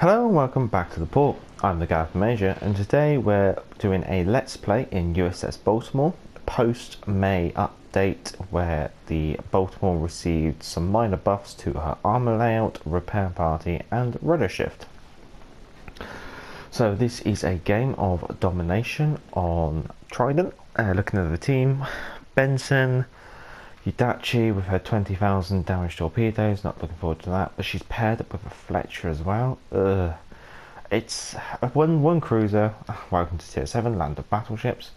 Hello and welcome back to the port. I'm the Galloping Major, and today we're doing a Let's Play in USS Baltimore, post-May update where the Baltimore received some minor buffs to her armour layout, repair party and rudder shift. So this is a game of domination on Trident. Looking at the team, Benson, Yudachi with her 20,000 damage torpedoes, not looking forward to that, but she's paired up with a Fletcher as well. It's one cruiser. Welcome to Tier 7, Land of Battleships.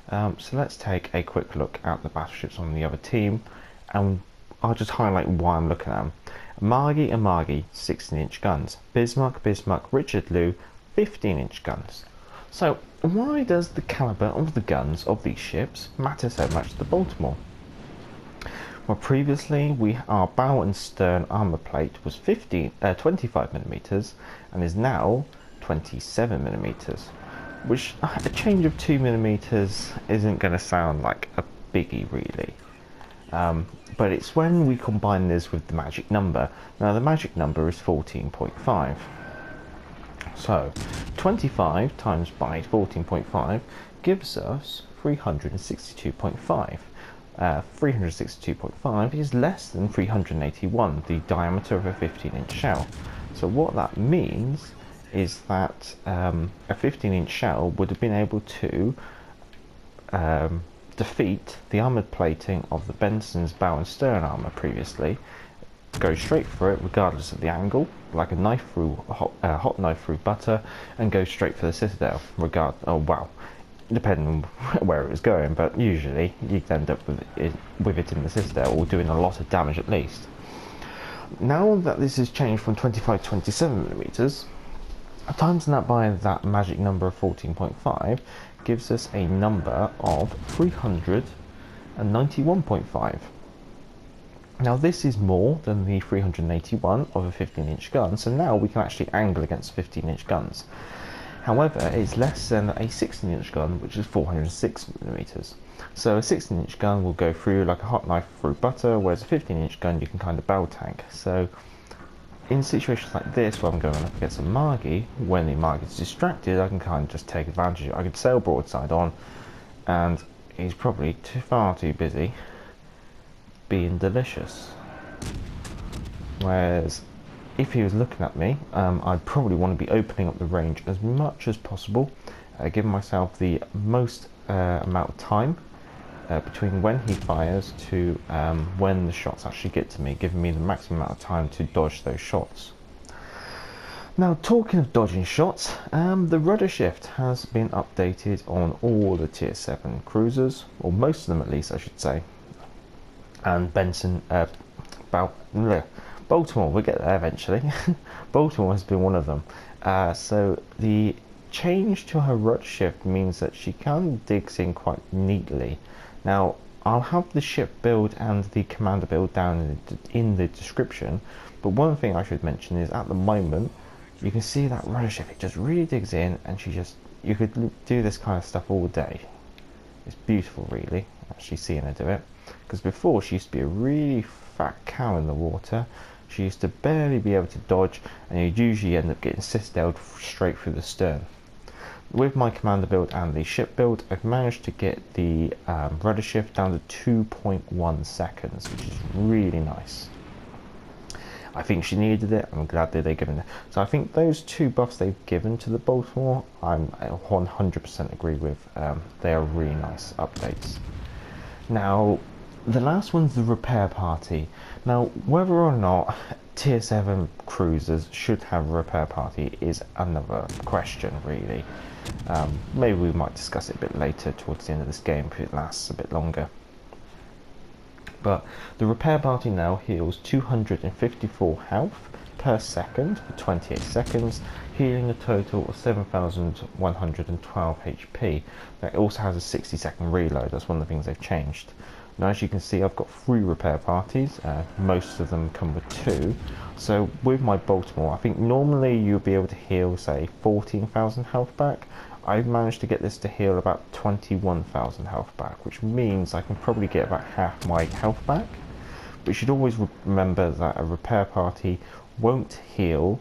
So let's take a quick look at the battleships on the other team, and I'll just highlight why I'm looking at them. Margie and Margie, 16-inch guns. Bismarck, Richard Lou, 15-inch guns. So why does the caliber of the guns of these ships matter so much to the Baltimore? Well, previously our bow and stern armour plate was 25mm and is now 27mm, which a change of 2mm isn't going to sound like a biggie really. But it's when we combine this with the magic number. Now the magic number is 14.5. So 25 times by 14.5 gives us 362.5. 362.5 is less than 381, the diameter of a 15-inch shell. So what that means is that a 15-inch shell would have been able to defeat the armoured plating of the Benson's bow and stern armour previously, go straight for it regardless of the angle, like a knife through hot knife through butter, and go straight for the citadel. Depending on where it was going, but usually you'd end up with it in the citadel, or doing a lot of damage at least. Now that this has changed from 25 to 27mm, times that by that magic number of 14.5 gives us a number of 391.5. Now this is more than the 381 of a 15-inch gun, so now we can actually angle against 15-inch guns. However, it's less than a 16-inch gun, which is 406mm. So a 16-inch gun will go through like a hot knife through butter, whereas a 15-inch gun you can kind of bell tank. So in situations like this, where I'm going up against a Margie, when the Margie is distracted, I can kind of just take advantage of it. I could sail broadside on, and he's probably far too busy being delicious. Whereas if he was looking at me, I'd probably want to be opening up the range as much as possible, giving myself the most amount of time between when he fires to when the shots actually get to me, giving me the maximum amount of time to dodge those shots. Now, talking of dodging shots, the rudder shift has been updated on all the Tier 7 cruisers, or most of them at least I should say, and Baltimore, we'll get there eventually. Baltimore has been one of them. So the change to her rudder shift means that she kind of digs in quite neatly. Now, I'll have the ship build and the commander build down in the description, but one thing I should mention is at the moment, you can see that rudder shift, it just really digs in, and you could do this kind of stuff all day. It's beautiful really, actually seeing her do it. Because before she used to be a really fat cow in the water. She used to barely be able to dodge, and you'd usually end up getting citadeled straight through the stern. With my commander build and the ship build, I've managed to get the rudder shift down to 2.1 seconds, which is really nice. I think she needed it. I'm glad that they've given it. So I think those two buffs they've given to the Baltimore, I 100% agree with. They are really nice updates. Now, the last one's the repair party. Now, whether or not Tier 7 cruisers should have a repair party is another question, really. Maybe we might discuss it a bit later towards the end of this game if it lasts a bit longer. But the repair party now heals 254 health per second for 28 seconds, healing a total of 7,112 HP. It also has a 60-second reload. That's one of the things they've changed. Now, as you can see, I've got 3 repair parties. Most of them come with 2. So with my Baltimore, I think normally you'll be able to heal, say, 14,000 health back. I've managed to get this to heal about 21,000 health back, which means I can probably get about half my health back. But you should always remember that a repair party won't heal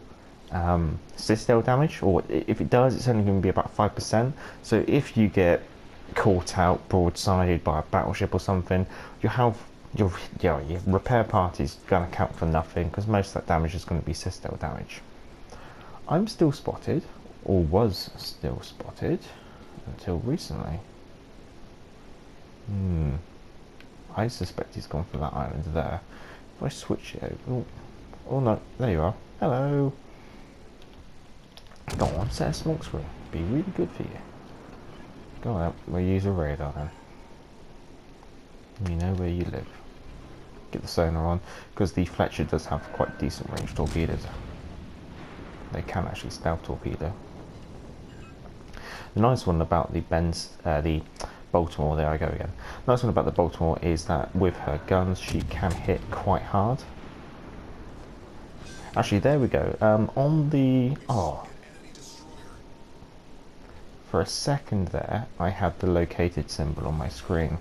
citadel damage, or if it does, it's only going to be about 5%. So if you get caught out broadsided by a battleship or something, your repair party's going to count for nothing, because most of that damage is going to be citadel damage. I'm still spotted, or was still spotted, until recently. I suspect he's gone for that island there. If I switch it over... Oh no, there you are. Hello! Go on, set a smoke screen. Be really good for you. Go on, we'll use a radar then. You know where you live. Get the sonar on, because the Fletcher does have quite decent range torpedoes. They can actually stealth torpedo. The nice one about the Baltimore, there I go again. The nice one about the Baltimore is that with her guns she can hit quite hard. Actually, there we go. On the... Oh. For a second there, I had the located symbol on my screen,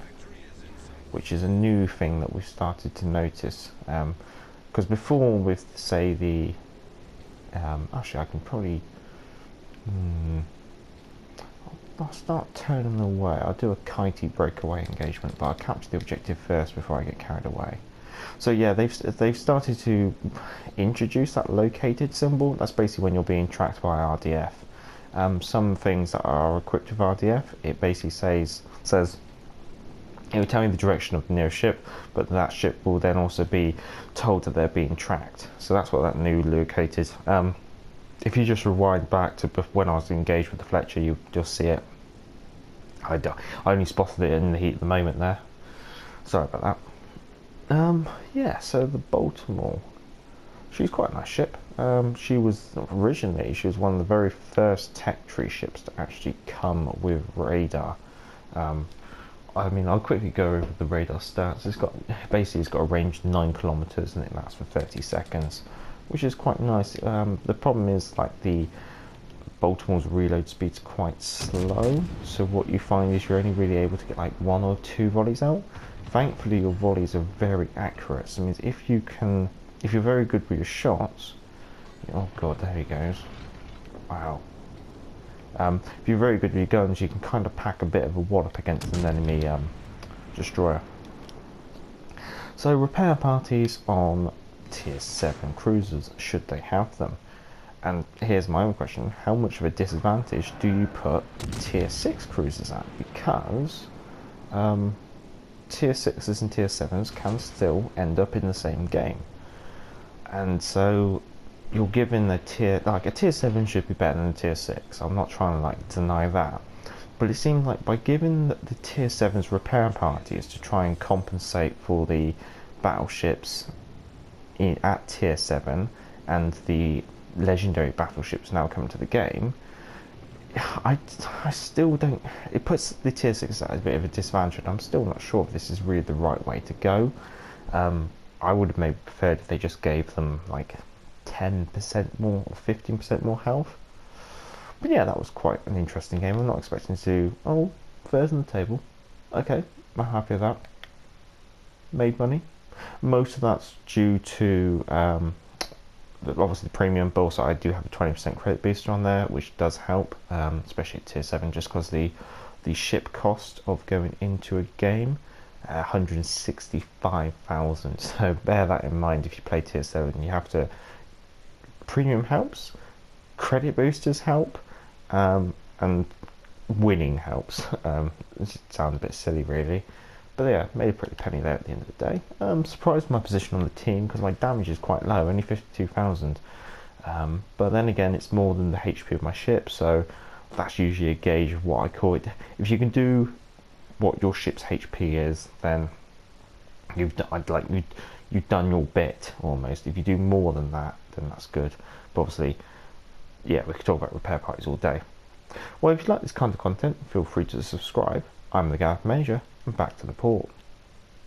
which is a new thing that we've started to notice. Because before with, say, the... actually, I can probably... I'll start turning away. I'll do a kitey breakaway engagement, but I'll capture the objective first before I get carried away. So yeah, they've started to introduce that located symbol. That's basically when you're being tracked by RDF. Some things that are equipped with RDF, it basically says it will tell you the direction of the nearest ship, but that ship will then also be told that they're being tracked. So that's what that new located. If you just rewind back to when I was engaged with the Fletcher, you'll see it. I only spotted it in the heat of the moment there. Sorry about that. Yeah, so the Baltimore, she's quite a nice ship. She was one of the very first tech tree ships to actually come with radar. I mean, I'll quickly go over the radar stats. It's got a range of 9 kilometers and it lasts for 30 seconds, which is quite nice. The problem is, like, the Baltimore's reload speed's quite slow, so what you find is you're only really able to get like 1 or 2 volleys out. Thankfully, your volleys are very accurate. So it means if you're very good with your shots, oh god, there he goes. Wow. If you're very good with your guns, you can kind of pack a bit of a wallop against an enemy destroyer. So repair parties on tier 7 cruisers, should they have them? And here's my own question: how much of a disadvantage do you put tier 6 cruisers at? Because tier 6s and tier 7s can still end up in the same game, and so you're given a tier 7 should be better than a tier 6. I'm not trying to like deny that, but it seems like by giving the tier 7's repair parties to try and compensate for the battleships at tier 7 and the legendary battleships now coming to the game, I still don't. It puts the tier 6 at a bit of a disadvantage. I'm still not sure if this is really the right way to go. I would have maybe preferred if they just gave them like 10% more or 15% more health. But yeah, that was quite an interesting game. I'm not expecting to. Oh, third on the table. Okay, I'm happy with that. Made money. Most of that's due to obviously the premium, but also I do have a 20% credit booster on there, which does help, especially at tier 7, just because the ship cost of going into a game, 165,000. So bear that in mind if you play tier 7. You have to. Premium helps, credit boosters help, and winning helps. It sounds a bit silly, really. But yeah, made a pretty penny there at the end of the day. Surprised my position on the team because my damage is quite low, only 52,000. But then again, it's more than the HP of my ship, so that's usually a gauge of what I call it. If you can do what your ship's HP is, then you've done your bit almost. If you do more than that, then that's good. But obviously, yeah, we could talk about repair parties all day. Well, if you like this kind of content, feel free to subscribe. I'm the Galloping Major, and back to the port.